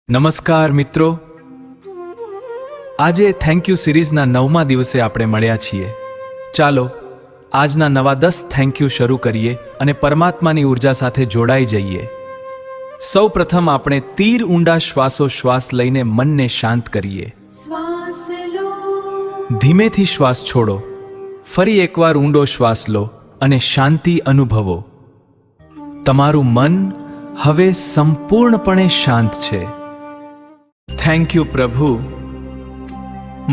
નમસ્કાર મિત્રો, આજે થેન્ક યુ સિરીઝના 9મા દિવસે આપણે મળ્યા છીએ. ચાલો આજના નવા 10 થેન્ક યુ શરૂ કરીએ અને પરમાત્માની ઉર્જા સાથે જોડાઈ જઈએ. સૌ પ્રથમ આપણે તીર ઊંડા શ્વાસોશ્વાસ લઈને મનને શાંત કરીએ. ધીમેથી શ્વાસ છોડો, ફરી એકવાર ઊંડો શ્વાસ લો અને શાંતિ અનુભવો. તમારું મન હવે સંપૂર્ણપણે શાંત છે. થેન્ક યુ પ્રભુ,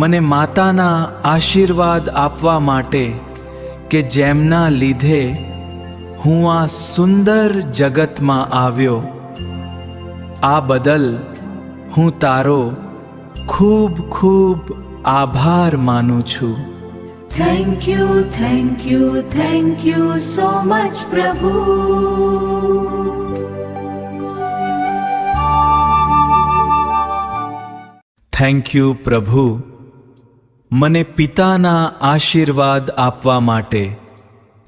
મને માતાના આશીર્વાદ આપવા માટે કે જેમના લીધે હું આ સુંદર જગતમાં આવ્યો. આ બદલ હું તારો ખૂબ ખૂબ આભાર માનું છું. Thank you, thank you, thank you so much, Prabhu. Thank you પ્રભુ, મને પિતાના આશીર્વાદ આપવા માટે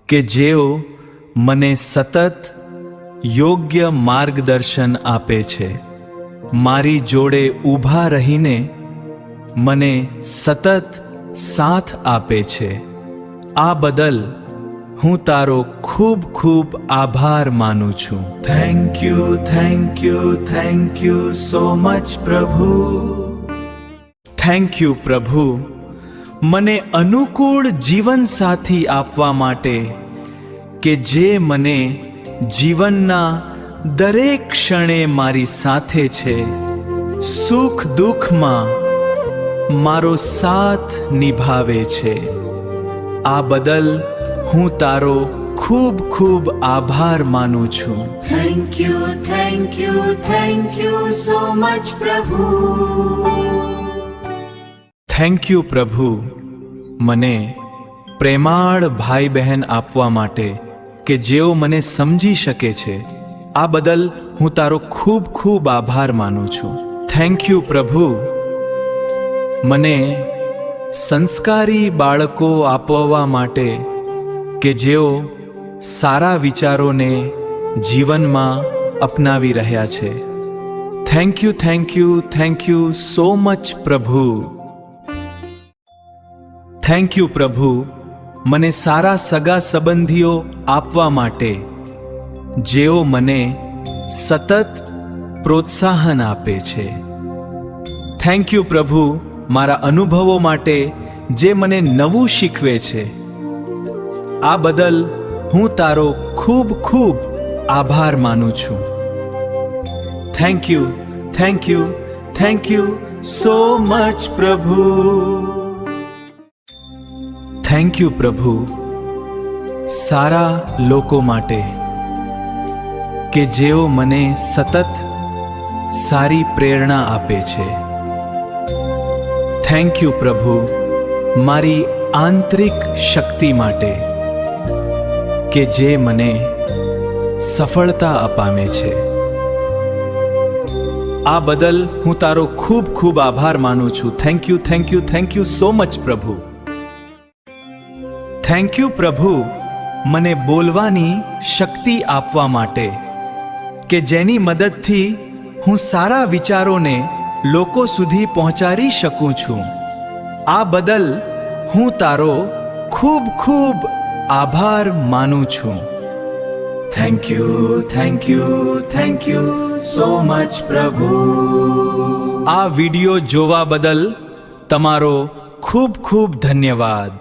કે જેઓ મને સતત યોગ્ય માર્ગદર્શન આપે છે, મારી જોડે ઊભા રહીને મને સતત સાથ આપે છે. આ બદલ હું તારો ખૂબ ખૂબ આભાર માનું છું. Thank you, thank you, thank you so much પ્રભુ. થેન્ક યુ પ્રભુ, મને અનુકૂળ જીવનસાથી આપવા માટે કે જે મને જીવનના દરેક ક્ષણે મારી સાથે છે, સુખ દુઃખમાં મારો સાથ નિભાવે છે. આ બદલ હું તારો ખૂબ ખૂબ આભાર માનું છું. Thank you, thank you, thank you so much, Prabhu. Thank you પ્રભુ, મને પ્રેમાળ ભાઈ બહેન આપવા માટે કે જેઓ મને સમજી શકે છે. આ બદલ હું તારો ખૂબ ખૂબ આભાર માનું છું. થેન્ક યુ પ્રભુ, મને સંસ્કારી બાળકો આપવા માટે કે જેઓ સારા વિચારોને જીવનમાં અપનાવી રહ્યા છે. Thank you, thank you, thank you so much પ્રભુ. થેન્ક યુ પ્રભુ, મને સારા સગા સંબંધીઓ આપવા માટે જેઓ મને સતત પ્રોત્સાહન આપે છે. થેન્ક યુ પ્રભુ, મારા અનુભવો માટે જે મને નવું શીખવે છે. આ બદલ હું તારો ખૂબ ખૂબ આભાર માનું છું. Thank you, thank you, thank you so much પ્રભુ. થેન્ક યુ પ્રભુ, સારા લોકો માટે કે જેઓ મને સતત સારી પ્રેરણા આપે છે. થેન્ક યુ પ્રભુ, મારી આંતરિક શક્તિ માટે કે જે મને સફળતા અપામે છે. આ બદલ હું તારો ખૂબ ખૂબ આભાર માનું છું. Thank you, thank you, thank you so much પ્રભુ. થેન્ક યુ પ્રભુ, મને બોલવાની શક્તિ આપવા માટે કે જેની મદદથી હું સારા વિચારોને લોકો સુધી પહોંચાડી શકું છું. આ બદલ હું તારો ખૂબ ખૂબ આભાર માનું છું. Thank you, thank you, thank you so much પ્રભુ. આ વિડિયો જોવા બદલ તમારો ખૂબ ખૂબ ધન્યવાદ.